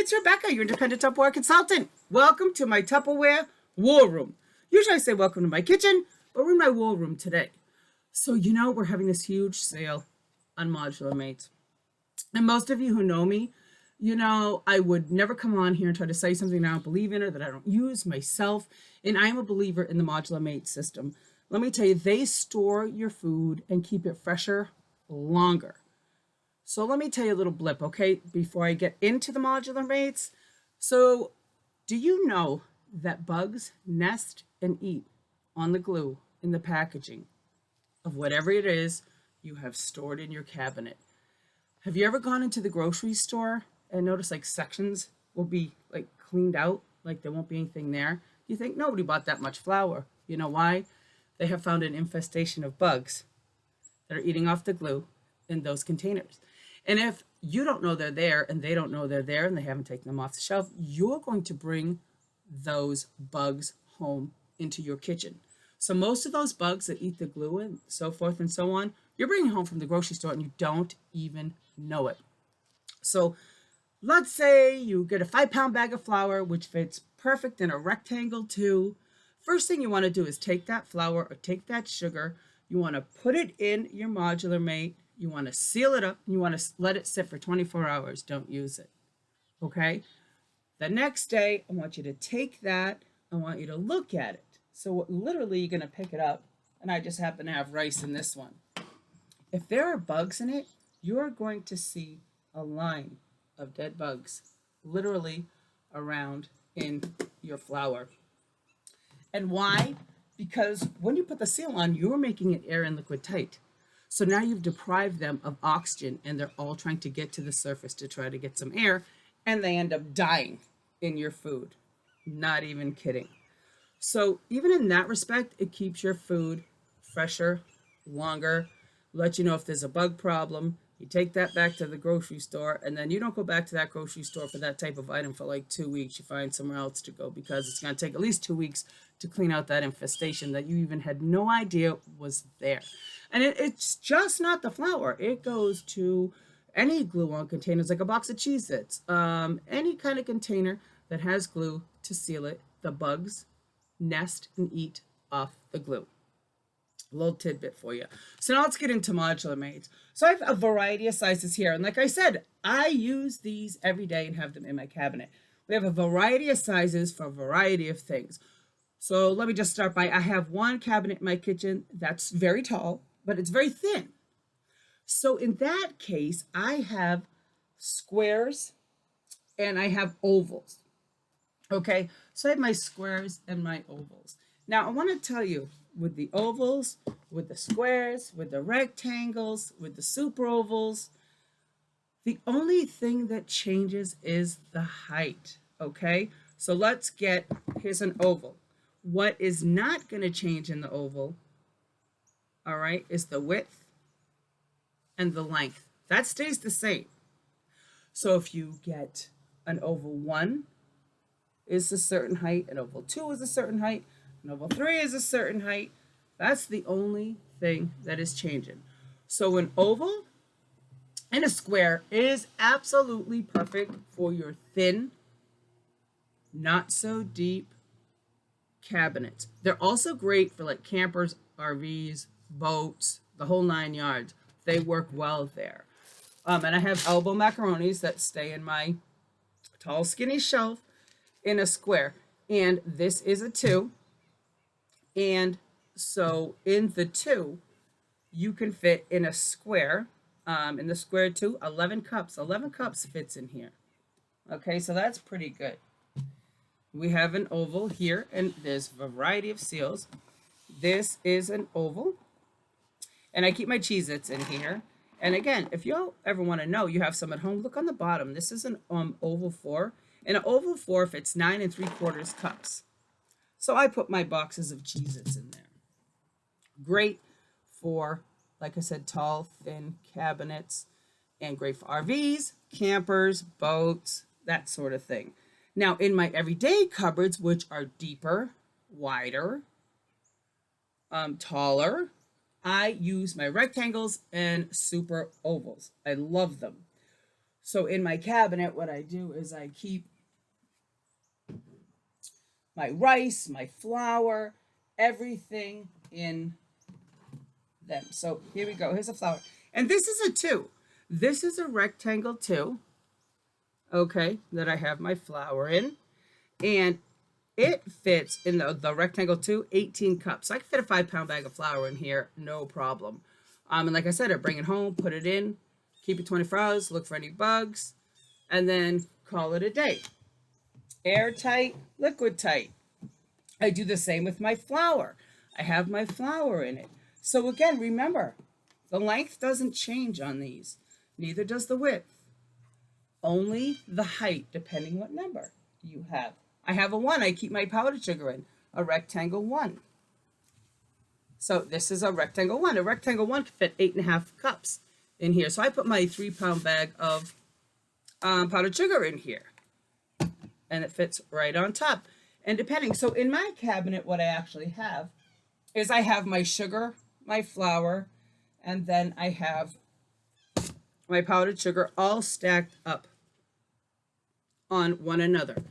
it's Rebecca, your independent Tupperware consultant. Welcome to my Tupperware war room. Usually I say welcome to my kitchen, but we're in my war room today. So we're having this huge sale on modular mates. And most of you who know me, I would never come on here and try to say something I don't believe in or that I don't use myself. And I am a believer in the modular mate system. Let me tell you, they store your food and keep it fresher longer. So let me tell you a little blip, okay, before I get into the modular mates. So do you know that bugs nest and eat on the glue in the packaging of whatever it is you have stored in your cabinet? Have you ever gone into the grocery store and noticed like sections will be like cleaned out, like there won't be anything there? You think nobody bought that much flour. You know why? They have found an infestation of bugs that are eating off the glue in those containers. And if you don't know they're there and they don't know they're there and they haven't taken them off the shelf, you're going to bring those bugs home into your kitchen. So most of those bugs that eat the glue and so forth and so on, you're bringing home from the grocery store and you don't even know it. So let's say you get a 5-pound bag of flour, which fits perfect in a rectangle too. First thing you want to do is take that flour or take that sugar. You want to put it in your modular mate. You want to seal it up. You want to let it sit for 24 hours. Don't use it. Okay? The next day, I want you to take that. I want you to look at it. So literally, you're going to pick it up. And I just happen to have rice in this one. If there are bugs in it, you're going to see a line of dead bugs literally around in your flour. And why? Because when you put the seal on, you're making it air and liquid tight. So now you've deprived them of oxygen and they're all trying to get to the surface to try to get some air and they end up dying in your food. Not even kidding. So even in that respect, it keeps your food fresher, longer, let you know if there's a bug problem. You take that back to the grocery store and then you don't go back to that grocery store for that type of item for like 2 weeks. You find somewhere else to go because it's going to take at least 2 weeks to clean out that infestation that you even had no idea was there. And it's just not the flour. It goes to any glue-on containers, like a box of Cheez-Its, any kind of container that has glue to seal it. The bugs nest and eat off the glue. A little tidbit for you. So now let's get into modular mates. So I have a variety of sizes here. And like I said, I use these every day and have them in my cabinet. We have a variety of sizes for a variety of things. So let me just start by, I have one cabinet in my kitchen that's very tall, but it's very thin. So in that case, I have squares and I have ovals. Okay, so I have my squares and my ovals. Now I want to tell you, with the ovals, with the squares, with the rectangles, with the super ovals, the only thing that changes is the height. Okay, so here's an oval. What is not going to change in the oval, all right, is the width and the length. That stays the same. So if you get an oval 1 is a certain height, an oval 2 is a certain height, an oval 3 is a certain height, that's the only thing that is changing. So an oval and a square is absolutely perfect for your thin, not so deep cabinets. They're also great for like campers, RVs, boats, the whole 9 yards. They work well there. And I have elbow macaronis that stay in my tall, skinny shelf in a square. And this is a 2. And so in the 2, you can fit in a square. In the square 2, 11 cups. 11 cups fits in here. Okay, so that's pretty good. We have an oval here, and there's a variety of seals. This is an oval, and I keep my Cheez-Its in here. And again, if you ever want to know, you have some at home, look on the bottom. This is an oval 4, and an oval 4 fits 9 3/4 cups. So I put my boxes of Cheez-Its in there. Great for, like I said, tall, thin cabinets, and great for RVs, campers, boats, that sort of thing. Now, in my everyday cupboards, which are deeper, wider, taller, I use my rectangles and super ovals. I love them. So in my cabinet, what I do is I keep my rice, my flour, everything in them. So here we go. Here's a flour. And this is a 2. This is a rectangle 2, okay, that I have my flour in. And it fits in the rectangle 2, 18 cups. So I can fit a 5-pound bag of flour in here, no problem. And like I said, I bring it home, put it in, keep it 24 hours, look for any bugs, and then call it a day. Airtight, liquid tight. I do the same with my flour. I have my flour in it. So again, remember, the length doesn't change on these. Neither does the width. Only the height, depending what number you have. I have a 1. I keep my powdered sugar in, a rectangle 1. So this is a rectangle 1. A rectangle 1 can fit 8.5 cups in here. So I put my 3-pound bag of powdered sugar in here. And it fits right on top. And depending, so in my cabinet, what I actually have is I have my sugar, my flour, and then I have my powdered sugar all stacked up on one another.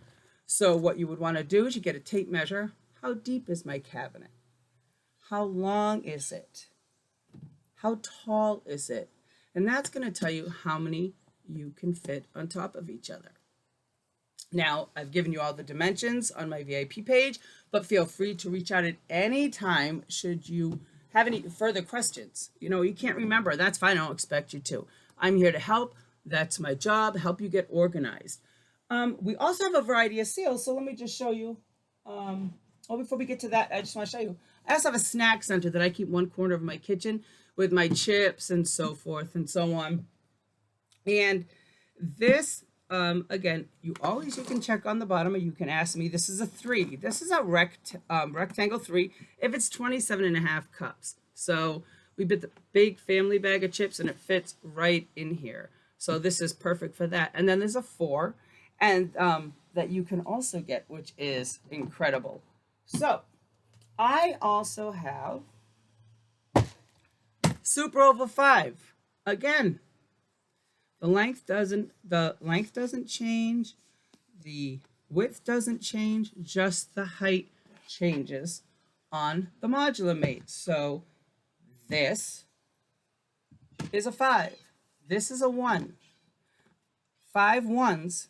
So what you would want to do is you get a tape measure. How deep is my cabinet? How long is it? How tall is it? And that's going to tell you how many you can fit on top of each other. Now, I've given you all the dimensions on my VIP page, but feel free to reach out at any time should you have any further questions. You know, you can't remember. That's fine. I don't expect you to. I'm here to help. That's my job, help you get organized. We also have a variety of sales, so let me just show you. Before we get to that, I just want to show you. I also have a snack center that I keep one corner of my kitchen with my chips and so forth and so on. And this, again, you can check on the bottom or you can ask me. This is a 3. This is a rectangle 3 if it's 27.5 cups. So we bit the big family bag of chips and it fits right in here. So this is perfect for that. And then there's a 4 and that you can also get, which is incredible. So I also have Super Oval 5. Again, the length doesn't change, the width doesn't change, just the height changes on the Modular Mate. So this is a 5. This is a 1. 5 1s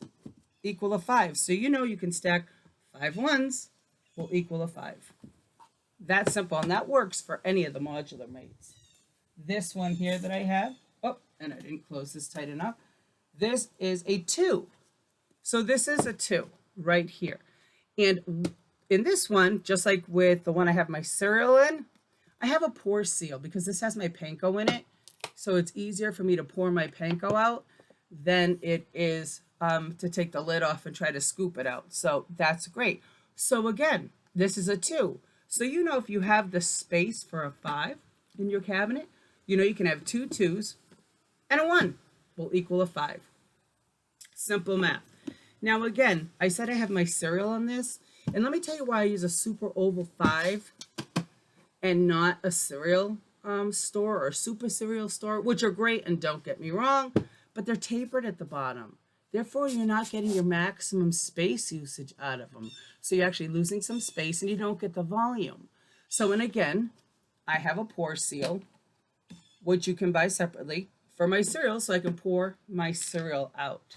equal a 5. So you know you can stack 5 1s will equal a 5. That's simple, and that works for any of the Modular Mates. This one here that I have, and I didn't close this tight enough. This is a 2. So this is a 2 right here. And in this one, just like with the one I have my cereal in, I have a pour seal because this has my panko in it. So it's easier for me to pour my panko out than it is to take the lid off and try to scoop it out. So that's great. So again, this is a 2. So you know if you have the space for a 5 in your cabinet, you know you can have 2 2s and a 1 will equal a 5. Simple math. Now again, I said I have my cereal on this, and let me tell you why I use a Super Oval 5 and not a cereal store or super cereal store, which are great, and don't get me wrong, but they're tapered at the bottom. Therefore, you're not getting your maximum space usage out of them. So you're actually losing some space and you don't get the volume. So, and again, I have a pour seal, which you can buy separately for my cereal so I can pour my cereal out.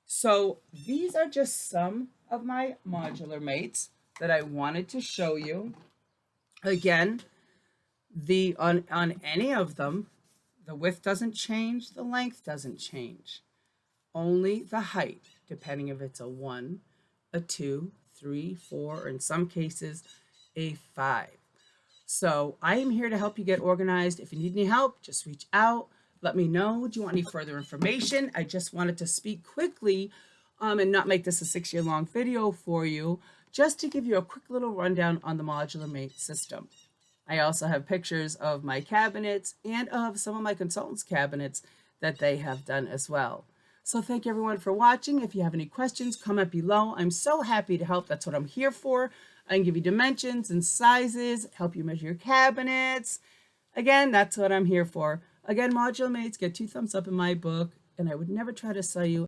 So these are just some of my Modular Mates that I wanted to show you. Again, on any of them, the width doesn't change, the length doesn't change. Only the height, depending if it's a 1, a 2, 3, 4, or in some cases, a 5. So I am here to help you get organized. If you need any help, just reach out. Let me know. Do you want any further information? I just wanted to speak quickly and not make this a 6-year-long video for you, just to give you a quick little rundown on the Modular Mate system. I also have pictures of my cabinets and of some of my consultants' cabinets that they have done as well. So thank you everyone for watching. If you have any questions, comment below. I'm so happy to help. That's what I'm here for. I can give you dimensions and sizes, help you measure your cabinets. Again, that's what I'm here for. Again, Modular Mates get 2 thumbs up in my book. and I would never try to sell you